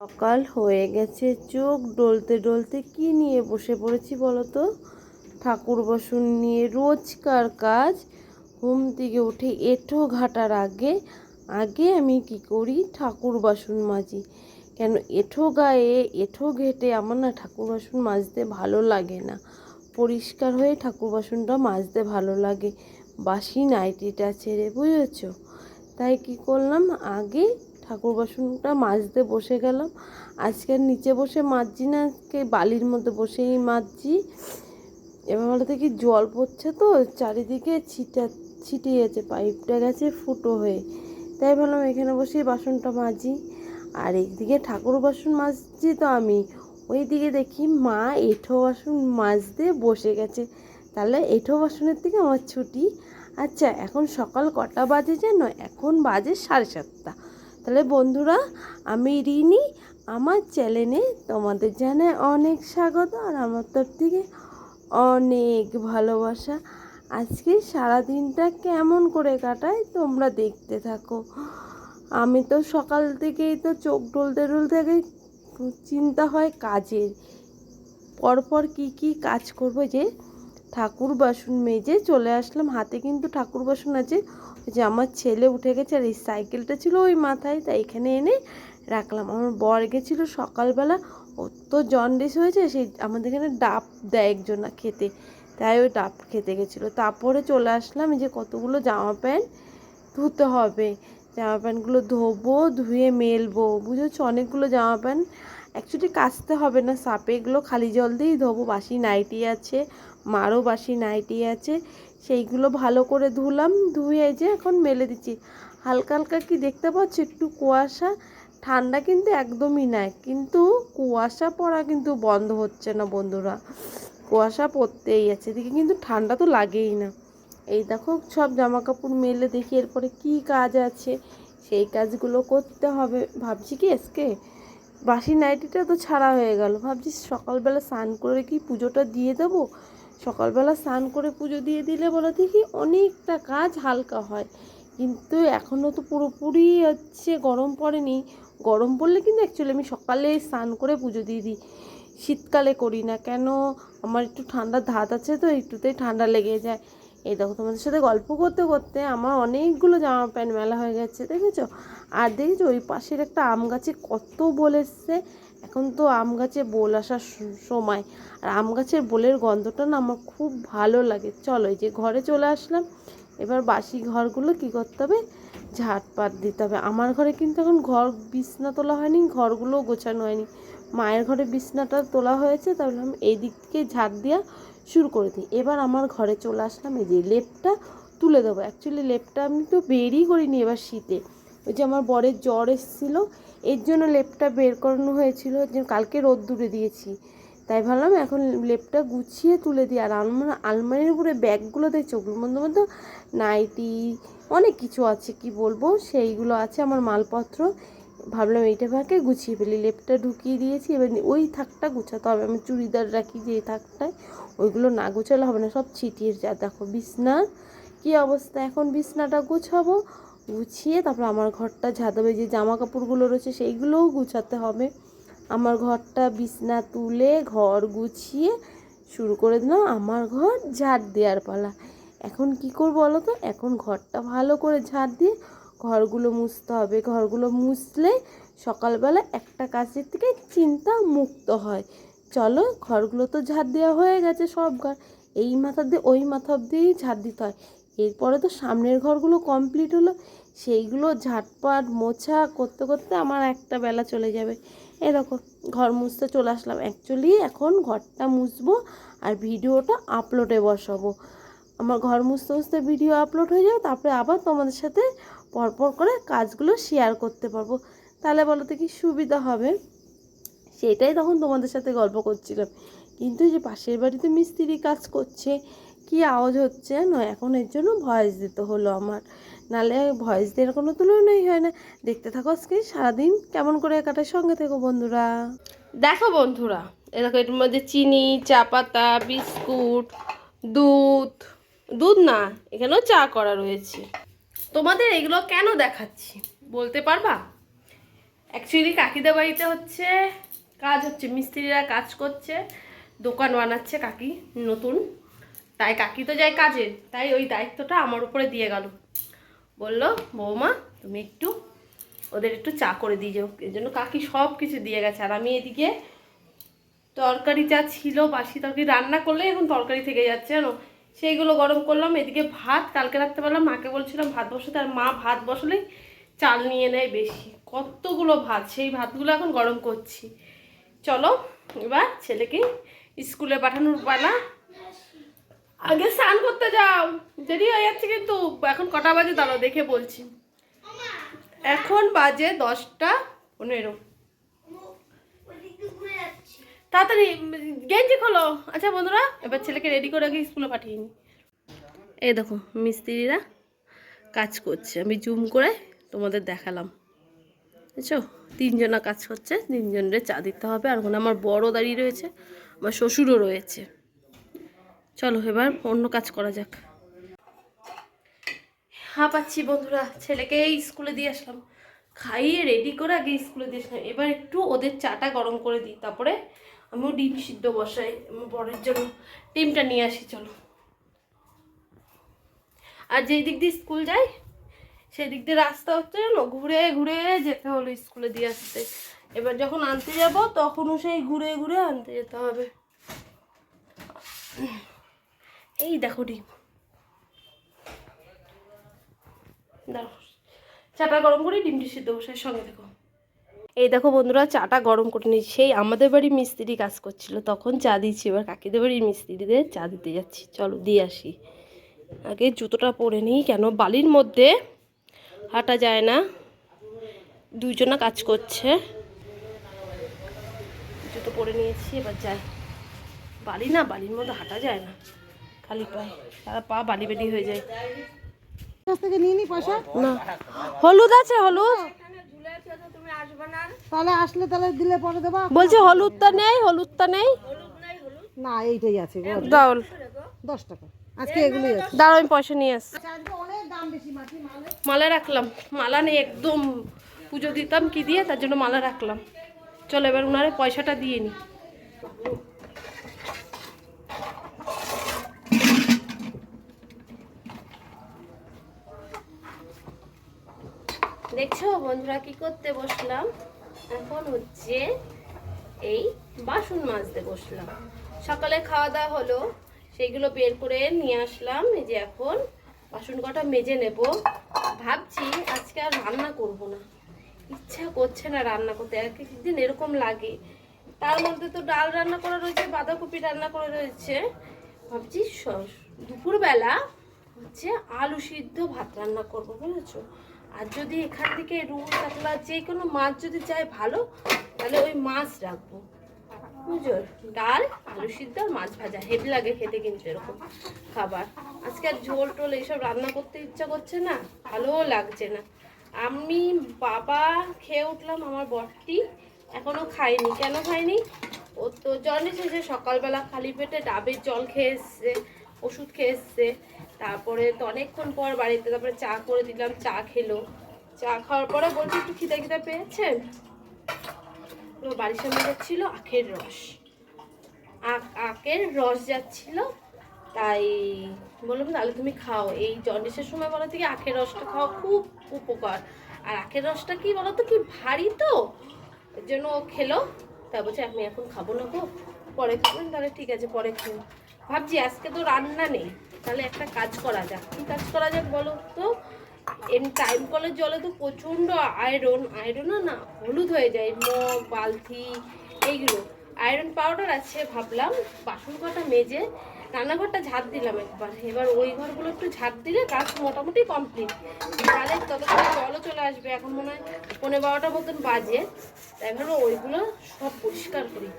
সকাল হয়ে গেছে, চোখ ডলতে ডলতে কি নিয়ে বসে পড়েছি বলো তো? ঠাকুর বাসন নিয়ে। রোজকার কাজ। ঘুম থেকে উঠে এঁঠো ঘাটার আগে আগে আমি কি করি? ঠাকুর বাসন মাজি। কেন এঁঠো গায়ে এঁঠো ঘেটে আমার না ঠাকুর বাসন মাজতে ভালো লাগে না। পরিষ্কার হয়ে ঠাকুর বাসনটা মাজতে ভালো লাগে, বাসি নাইটিটা ছেড়ে, বুঝেছো? তাই কি করলাম, আগে ঠাকুর বাসনটা মাজতে বসে গেলাম। আজকে নিচে বসে মাজছি না, আজকে বালির মধ্যে বসেই মাজছি। এবার বলো দেখি, জল পড়ছে তো চারিদিকে, ছিটে গেছে, পাইপটা গেছে ফুটো হয়ে। তাই ভাবলাম এখানে বসেই বাসনটা মাজি। আর একদিকে ঠাকুর বাসন মাজছি তো আমি, ওইদিকে দেখি মা এঁঠো বাসন মাজতে বসে গেছে। তাহলে এঁঠো বাসনের থেকে আমার ছুটি। আচ্ছা, এখন সকাল কটা বাজে জানো? এখন বাজে 7:30। তাহলে বন্ধুরা, আমি রিনি, আমার চ্যানেলে তোমাদের জানাই অনেক স্বাগত আর আমার তরফ থেকে অনেক ভালোবাসা। আজকে সারাদিনটা কেমন করে কাটাই তোমরা দেখতে থাকো। আমি তো সকাল থেকেই তো চোখ ডলতে ডলতে চিন্তা হয় কাজের, পরপর কি কি কাজ করবো। যে ঠাকুর বাসন মেজে চলে আসলাম, হাতে কিন্তু ঠাকুর বাসন আছে। ওই যে আমার ছেলে উঠে গেছে আর এই সাইকেলটা ছিল ওই মাথায়, তাই এখানে এনে রাখলাম। আমার বর গেছিলো সকালবেলা, ওর তো জন্ডিস হয়েছে, সেই আমাদের এখানে ডাব দেয় একজন না খেতে, তাই ওই ডাব খেতে গেছিলো। তারপরে চলে আসলাম, এই যে কতগুলো জামা প্যান্ট ধুতে হবে, জামা প্যান্টগুলো ধোবো, ধুয়ে মেলবো, বুঝেছো? অনেকগুলো জামা প্যান্ট অ্যাকচুয়ালি কাচতে হবে না সাপে, এগুলো খালি জল দিয়েই ধোবো। বাসি নাইটি আছে, মারও বাসি নাইটি আছে, সেইগুলো ভালো করে ধুলাম, ধুয়ে যে এখন মেলে দিচ্ছি। হালকা হালকা কি দেখতে পাচ্ছ একটু কুয়াশা, ঠান্ডা কিন্তু একদমই নাই, কিন্তু কুয়াশা পড়া কিন্তু বন্ধ হচ্ছে না বন্ধুরা, কুয়াশা পড়তেই আছে, এদিকে কিন্তু ঠান্ডা তো লাগেই না। এই দেখো সব জামা কাপড় মেলে দেখি এরপরে কি কাজ আছে, সেই কাজগুলো করতে হবে। ভাবছি কি আজকে বাসি নাইটিটা তো ছাড়া হয়ে গেল, ভাবছি সকালবেলা স্নান করে কি পুজোটা দিয়ে দেবো। সকালবেলা স্নান করে পুজো দিয়ে দিলে বলো দেখি অনেকটা কাজ হালকা হয়। কিন্তু এখনও তো পুরোপুরি হচ্ছে গরম পড়েনি। গরম পড়লে কিন্তু অ্যাকচুয়ালি আমি সকালে স্নান করে পুজো দিয়ে দিই, শীতকালে করি না। কেন? আমার একটু ঠান্ডার ধাত আছে তো, একটুতেই ঠান্ডা লেগে যায়। এই দেখো তোমাদের সাথে গল্প করতে করতে আমার অনেকগুলো জামা প্যান্ট মেলা হয়ে গেছে, দেখেছো? আর দেখেছো ওই পাশের একটা আম গাছে কত বোল এসছে। এখন তো আম গাছে বোল আসার সময়, আর আম গাছের বোলের গন্ধটা না আমার খুব ভালো লাগে। চলো, এই যে ঘরে চলে আসলাম, এবার বাসি ঘরগুলো কি করতে হবে, ঝাঁটপাট দিতে হবে। আমার ঘরে কিন্তু এখন ঘর বিছনা তোলা হয়নি, ঘরগুলোও গোছানো হয়নি। মায়ের ঘরে বিছনাটা তোলা হয়েছে, তাহলে আমি এই দিক থেকে ঝাঁট দেওয়া শুরু করে দিই। এবার আমার ঘরে চলে আসলাম, এই যে লেপটা তুলে দেবো। অ্যাকচুয়ালি লেপটা আমি তো বেরই করিনি এবার শীতে, ওই যে আমার বরের জ্বর এসেছিলো, এর জন্য লেপটা বের করানো হয়েছিল, যে কালকে রোদ্দুরে দিয়েছি। তাই ভাবলাম এখন লেপটা গুছিয়ে তুলে দিই। আর আলমারির উপরে ব্যাগগুলো দেখছো, ওগুলোর মধ্যে মধ্যে নাইটি অনেক কিছু আছে, কি বলবো, সেইগুলো আছে আমার মালপত্র। ভাবলাম এইটা ভাগে গুছিয়ে ফেলি, লেপটা ঢুকিয়ে দিয়েছি। এবার ওই থাকটা গুছাতে হবে, আমি চুড়িদার রাখি যে থাকটায়, ওইগুলো না গুছালে হবে না, সব ছিটিয়ে যা। দেখো বিছনার কী অবস্থা, এখন বিছনাটা গুছাবো, গুছিয়ে তারপর আমার ঘরটা ঝাঁটাবে, যে জামা কাপড়গুলো রয়েছে সেইগুলোও গুছাতে হবে। আমার ঘরটা বিছনা তুলে ঘর গুছিয়ে শুরু করে দিলাম আমার ঘর ঝাড় দেওয়ার পালা। এখন কি করবো বলো তো? এখন ঘরটা ভালো করে ঝাড় দিয়ে ঘরগুলো মুছতে হবে। ঘরগুলো মুছলে সকালবেলা একটা কাজের থেকে চিন্তা মুক্ত হয়। চলো, ঘরগুলো তো ঝাড় দেওয়া হয়ে গেছে সব ঘর, এই মাথা দিয়ে ওই মাথা অব্দিই ঝাড় দিতে হয়। এরপরে তো সামনের ঘরগুলো কমপ্লিট হলো, সেইগুলো ঝাঁটপাট মোছা করতে করতে আমার একটা বেলা চলে যাবে। এরকম ঘর মুছতে চলে আসলাম। অ্যাকচুয়ালি এখন ঘরটা মুছবো আর ভিডিওটা আপলোডে বসাবো। আমার ঘর মুছতে মুছতে ভিডিও আপলোড হয়ে যাবে, তারপরে আবার তোমাদের সাথে পরপর করে কাজগুলো শেয়ার করতে পারবো। তাহলে বলো তো কি সুবিধা হবে, সেটাই তখন তোমাদের সাথে গল্প করছিলাম। কিন্তু যে পাশের বাড়িতে মিস্ত্রি কাজ করছে, কি আওয়াজ হচ্ছে না, এখন এর জন্য ভয়েস দিতে হলো আমার, নাহলে ভয়েস দেওয়ার কোনো তুলনাই হয় না। দেখতে থাকো আজকে সারাদিন কেমন করে কাটার, সঙ্গে থেকো বন্ধুরা। দেখো বন্ধুরা, এরকম এর মধ্যে চিনি, চা পাতা, বিস্কুট, দুধ, দুধ না, এখানেও চা করা রয়েছে। তোমাদের এগুলো কেন দেখাচ্ছি বলতে পারবা? অ্যাকচুয়ালি কাকিদের বাড়িতে হচ্ছে কাজ হচ্ছে, মিস্ত্রিরা কাজ করছে, দোকান বানাচ্ছে কাকি নতুন। তাই কাকি তো যায় কাজে, তাই ওই দায়িত্বটা আমার উপরে দিয়ে গেল। বলল বৌমা তুমি একটু ওদের একটু চা করে দিয়ে যাও, এই জন্য কাকি সব কিছু দিয়ে গেছে। আর আমি এদিকে তরকারি যা ছিল বাসি তরকারি রান্না করলে এখন তরকারি থেকে যাচ্ছে জানো, সেইগুলো গরম করলাম। এদিকে ভাত কালকে রাখতে পারলাম, মাকে বলছিলাম ভাত বসাতে, আর মা ভাত বসালেই চাল নিয়ে নেয় বেশি, কতগুলো ভাত, সেই ভাতগুলো এখন গরম করছি। চলো এবার ছেলেকে স্কুলে পাঠানোর পালা। আগে স্নান করতে যাও, দেরি হয়ে যাচ্ছে কিন্তু। এখন কটা বাজে দাঁড়াও দেখে বলছি, এখন বাজে 10টা 15। তাড়াতাড়ি গেঞ্জি খোলো। আচ্ছা বন্ধুরা, এবার ছেলেকে রেডি করে আগে স্কুলে পাঠিয়ে নি। এই দেখো মিস্ত্রিরা কাজ করছে, আমি জুম করে তোমাদের দেখালাম, বুঝছো? 3জনা কাজ করছে, 3জনের চা দিতে হবে। আর ওখানে আমার বড় দাঁড়িয়ে রয়েছে, আমার শ্বশুরও রয়েছে। চলো এবার অন্য কাজ করা যাক। পাচ্ছি বন্ধুরা, ছেলেকে স্কুলে দিয়ে আসলাম, খাইয়ে রেডি করে আগে স্কুলে দিয়ে আসলাম। এবার একটু ওদের চাটা গরম করে দিই, তারপরে আমিও ডিম সিদ্ধ বসাই আমার বরের জন্য, ডিমটা নিয়ে আসি। চলো। আর যেই দিক দিয়ে স্কুল যাই সেই দিক দিয়ে রাস্তা হচ্ছে জানো, ঘুরে ঘুরে যেতে হলো স্কুলে দিয়ে আসতে। এবার যখন আনতে যাব তখনও সেই ঘুরে ঘুরে আনতে যেতে হবে। এই দেখো ডিম, দেখো চাটা গরম করে ডিমটি সিদ্ধ বসার সঙ্গে দেখো। এই দেখো বন্ধুরা, চাটা গরম করে নিয়েছি, সেই আমাদের বাড়ির মিস্ত্রি কাজ করছিল তখন চা দিচ্ছি, এবার কাকিদের বাড়ির মিস্ত্রিদের চা দিতে যাচ্ছি। চলো দিয়ে আসি। আগে জুতোটা পরে নিই, কেন বালির মধ্যে হাঁটা যায় না, 2জনা কাজ করছে। জুতো পরে নিয়েছি, এবার যাই। বালি না, বালির মধ্যে হাঁটা যায় না, খালি পায়ে, সারা পা বালি বালি হয়ে যায়। না হলুদ আছে, হলুদ তাহলে আসলে তাহলে দিলে পরে দেবা। বলছে হলুদটা নেই, হলুদটা নেই। না এইটাই আছে দাও 10 টাকা আজকে এগুলোই আছে। দাঁড়াও আমি পয়সা নিয়ে আসছি। আজকে অনেক দাম বেশি মাটি মালে। মালা রাখলাম, মালা নেই একদম, পুজো দিতাম কি দিয়ে, তার জন্য মালা রাখলাম। চলো এবার ওনারে পয়সাটা দিয়ে নি। দেখছো বন্ধুরা কি করতে বসলাম, এখন হচ্ছে এই বাসন মাজতে বসলাম। সকালে খাওয়া দাওয়া হলো, সেইগুলো বের করে নিয়ে আসলাম। এই যে এখন বাসন কটা মেজে নেব। ভাবছি আজকে আর রান্না করব না, ইচ্ছা করছে না রান্না করতে, এক একদিন এরকম লাগে। তার মধ্যে তো ডাল রান্না করা রয়েছে, বাঁধাকপি রান্না করা রয়েছে। ভাবছি দুপুরবেলা হচ্ছে আলু সিদ্ধ ভাত রান্না করবো, বুঝেছো? আর যদি এখান থেকে রুই কাতলা যে কোনো মাছ যদি চাই ভালো, তাহলে ওই মাছ রাখবো, বুঝো? ডাল আলু সিদ্ধ আর মাছ ভাজা হেভি লাগে খেতে, কিন্তু এরকম খাবার আজকে আর ঝোল টোল এইসব রান্না করতে ইচ্ছা করছে না, ভালোও লাগছে না। আমি বাবা খেয়ে উঠলাম, আমার বরটি এখনো খাইনি। কেন খাইনি? ও তো জন্ডিস হয়েছে, সকালবেলা খালি পেটে ডাবের জল খেয়ে এসছে, ওষুধ খেয়ে এসছে। তারপরে তো অনেকক্ষণ পর বাড়িতে তারপরে চা করে দিলাম, চা খেলো। চা খাওয়ার পরে বলছি একটু খিদে খিদে পেয়েছে, বাড়ির সামনে যাচ্ছিল আখের রস, আখের রস যাচ্ছিল, তাই বললাম তাহলে তুমি খাও, এই জন্ডিসের সময় বলো থেকে আখের রসটা খাওয়া খুব উপকার। আর আখের রসটা কি বলো তো, কি ভারী, তো এর জন্য ও খেলো। তাই বলছে আমি এখন খাবো না গো, পরে খাবেন। তাহলে ঠিক আছে পরে খেও। ভাবছি আজকে তো রান্না নেই, তাহলে একটা কাজ করা যাক। কি কাজ করা যাক বলো তো? এমনি টাইম কলের জলে তো প্রচণ্ড আয়রন, আয়রনও না হলুদ হয়ে যায়, মগ বালতি এইগুলো। আয়রন পাউডার আছে, ভাবলাম বাসন কটা মেজে রান্নাঘরটা ঝাড় দিলাম একবার, এবার ওই ঘরগুলো একটু ঝাড় দিলে কাজ মোটামুটি কমপ্লিট। তাহলে ততক্ষণ জলও চলে আসবে, এখন মনে হয় 11-12টার মতন বাজে। তাই ভাবলো ওইগুলো সব পরিষ্কার করি।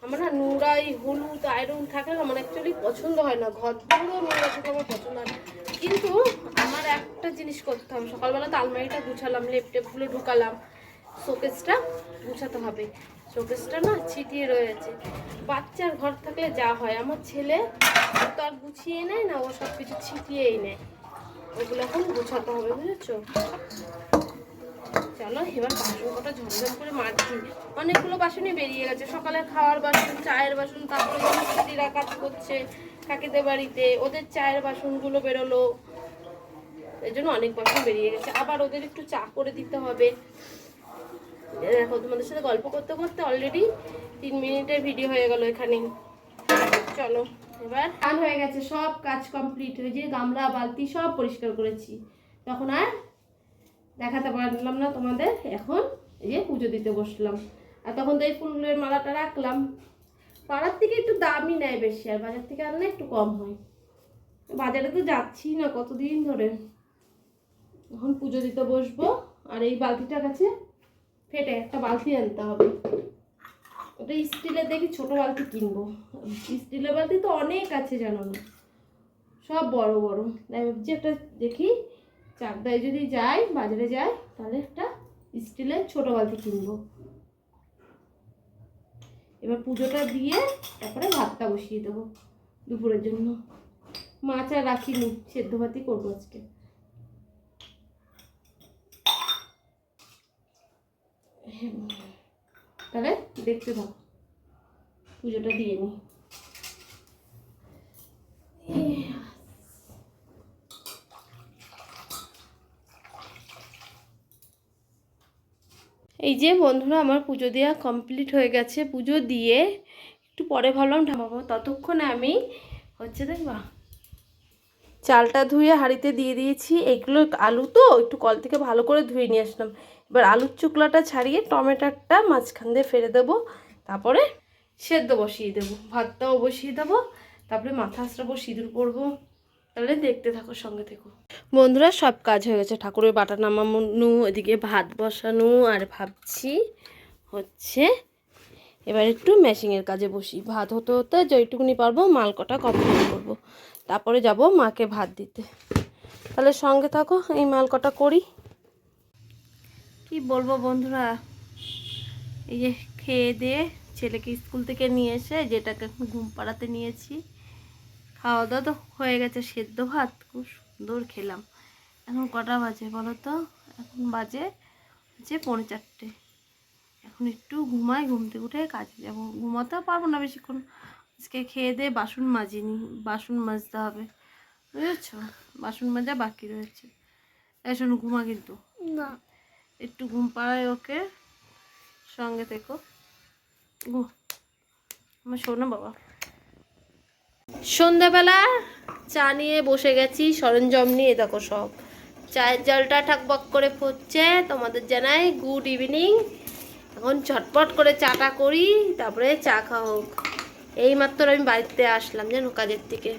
আমার না নোংরা এই হলুদ আয়রন থাকলে আমার অ্যাকচুয়ালি পছন্দ হয় না, ঘর পুরো নোংরা থাকলে আমার পছন্দ হয় না। কিন্তু আমার একটা জিনিস করতে হবে, সকালবেলা তো আলমারিটা গুছালাম, লেপটেপগুলো ঢুকালাম, শোকেসটা গুছাতে হবে। শোকেসটা না ছিটিয়ে রয়েছে, বাচ্চার ঘর থাকলে যা হয়, আমার ছেলে তো আর গুছিয়ে নেয় না, ও সব কিছু ছিটিয়েই নেয়। ওগুলো এখন গুছাতে হবে, বুঝেছো? চলো এবার বাসন কটা ঝমঝম করে মাজছি। অনেকগুলো বাসনই বেরিয়ে গেছে, সকালে খাওয়ার বাসন, চায়ের বাসন, তারপরে মিস্ত্রিরা কাজ করছে কাকিদের বাড়িতে, ওদের চায়ের বাসনগুলো বেরোলো, এই জন্য অনেক বাসন বেরিয়ে গেছে। আবার ওদের একটু চা করে দিতে হবে। দেখো তোমাদের সাথে গল্প করতে করতে অলরেডি 3 মিনিটের ভিডিও হয়ে গেল এখানেই। চলো এবার কাল হয়ে গেছে, সব কাজ কমপ্লিট হয়ে যে গামলা বালতি সব পরিষ্কার করেছি, তখন আর দেখাতে পারলাম না তোমাদের। এখন এই যে পুজো দিতে বসলাম, আর তখন তো এই ফুলের মালাটা রাখলাম। পাড়ার থেকে একটু দামই নেয় বেশি, আর বাজার থেকে আনলে একটু কম হয়। বাজারে তো যাচ্ছি না কতদিন ধরে। এখন পুজো দিতে বসবো, আর এই বালতিটার কাছে ফেটে একটা বালতি আনতে হবে। ওটা স্টিলের দেখি ছোট বালতি কিনবো, স্টিলের বালতি তো অনেক আছে জানো না, সব বড় বড়। তাই ভাবছি একটা দেখি চাকদায় যদি যাই, বাজারে যাই, তাহলে একটা স্টিলের ছোট বালতি কিনবো। এবার পুজোটা দিয়ে তারপরে ভাতটা বসিয়ে দেবো দুপুরের জন্য। মাছ আর রাখিনি, সেদ্ধ ভাতই করবো আজকে। তাহলে দেখতে থাকো, পুজোটা দিয়ে নিই। এই যে বন্ধুরা আমার পুজো দেওয়া কমপ্লিট হয়ে গেছে। পুজো দিয়ে একটু পরে ভাবলাম ঢামাবো, ততক্ষণে আমি হচ্ছে দেখবা চালটা ধুয়ে হাঁড়িতে দিয়ে দিয়েছি। এগুলো আলু তো একটু কল থেকে ভালো করে ধুয়ে নিয়ে আসলাম। এবার আলুর চুকলাটা ছাড়িয়ে টমেটোটা মাঝখান দিয়ে ফেলে দেবো, তারপরে সেদ্ধ বসিয়ে দেবো, ভাতটাও বসিয়ে দেবো, তারপরে মাথা আসরাবো, সিঁদুর পরবো। তাহলে দেখতে থাকো, সঙ্গে থেকো। বন্ধুরা সব কাজ হয়ে গেছে, ঠাকুরের বাটা নামানো, এদিকে ভাত বসানো, আর ভাবছি হচ্ছে এবার একটু মেশিনের কাজে বসি। ভাত হতে হতে যেইটুকুনি পারবো মাল কটা কমপ্লিট করবো, তারপরে যাব মাকে ভাত দিতে। তাহলে সঙ্গে থাকো, এই মাল কটা করি। কি বলবো বন্ধুরা, এই যে খেয়ে দিয়ে ছেলেকে স্কুল থেকে নিয়ে এসে যেটাকে এখন ঘুম পাড়াতে নিয়েছি। খাওয়া দাওয়া তো হয়ে গেছে, সেদ্ধ ভাত খুব সুন্দর খেলাম। এখন কটা বাজে বলো তো? এখন বাজে হচ্ছে 4:45। এখন একটু ঘুমাই, ঘুম থেকে উঠে কাজে যাবো। ঘুমাতেও পারবো না বেশিক্ষণ, আজকে খেয়ে দিয়ে বাসন মাজিনি, বাসন মাজতে হবে বুঝেছো, বাসন মাজা বাকি রয়েছে। শোনো ঘুমা কিন্তু না, একটু ঘুম পাড়ায় ওকে, সঙ্গে থেকো। আমার শোনো বাবা। সন্ধ্যাবেলা চা নিয়ে বসে গেছি, সরঞ্জাম নিয়ে। দেখো সব চায়ের জলটা ঠাকবক করে ফুটছে। তোমাদের জানাই গুড ইভিনিং। এখন ঝটপট করে চাটা করি, তারপরে চা খাওয়া হোক। এইমাত্র আমি বাড়িতে আসলাম জানো কাজের থেকে,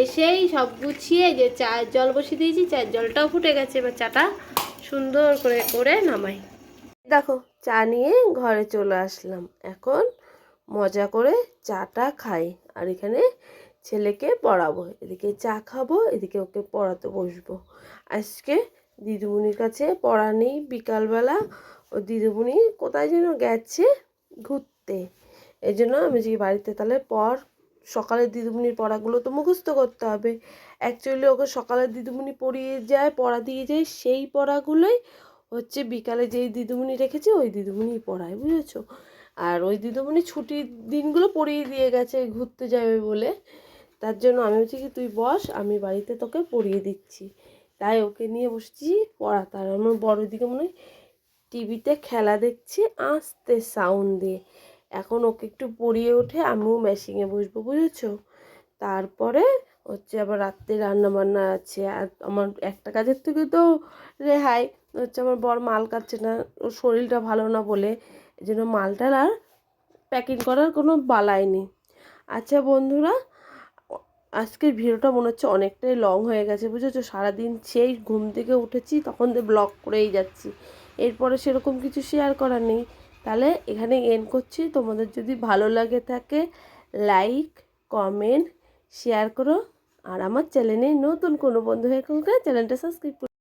এসেই সব গুছিয়ে যে চায়ের জল বসিয়ে দিয়েছি, চায়ের জলটাও ফুটে গেছে। এবার চাটা সুন্দর করে করে নামাই। দেখো চা নিয়ে ঘরে চলে আসলাম, এখন মজা করে চাটা খাই। আর এখানে ছেলেকে পড়াবো, এদিকে চা খাবো, এদিকে ওকে পড়াতে বসবো। আজকে দিদিমণির কাছে পড়া নেই, বিকালবেলা ও দিদিমণি কোথায় যেন গেছে ঘুরতে, এই জন্য আমি যে বাড়িতে তাহলে সকালের দিদিমণির পড়াগুলো তো মুখস্থ করতে হবে। অ্যাকচুয়ালি ওকে সকালের দিদিমণি পড়িয়ে যায়, পড়া দিয়ে যায়, সেই পড়াগুলোই হচ্ছে বিকালে যেই দিদিমণি রেখেছে ওই দিদিমণি পড়ায়, বুঝেছো। আর ওই দিদিমণি ছুটির দিনগুলো পড়িয়ে দিয়ে গেছে ঘুরতে যাবে বলে, তার জন্য আমি বলছি কি তুই বস, আমি বাড়িতে তোকে পড়িয়ে দিচ্ছি। তাই ওকে নিয়ে বসছি পড়াতে। আর আমার বড় দিকে মনে হয় টিভিতে খেলা দেখছি আস্তে সাউন্ড দিয়ে। এখন ওকে একটু পড়িয়ে উঠে আমিও মেশিনে বসবো, বুঝেছো। তারপরে হচ্ছে আবার রাত্রে রান্না বান্না আছে। আর আমার একটা কাজের থেকে তো রেহাই হচ্ছে, আমার বর মাল কাটছে না, ওর শরীরটা ভালো না বলে, এই জন্য মালটার আর প্যাকিং করার কোনো বালাই নেই। আচ্ছা বন্ধুরা, আজকের ভিডিওটা মনে হচ্ছে অনেকটাই লং হয়ে গেছে, বুঝেছো। সারাদিন সেই ঘুম থেকে উঠেছি তখন দিয়ে ব্লগ করেই যাচ্ছি, এরপরে সেরকম কিছু শেয়ার করার নেই। তাহলে এখানে এন্ড করছি। তোমাদের যদি ভালো লাগে থাকে লাইক কমেন্ট শেয়ার করো, আর আমার চ্যানেলে নতুন কোনো বন্ধু হয়ে থাকলে চ্যানেলটা সাবস্ক্রাইব করো।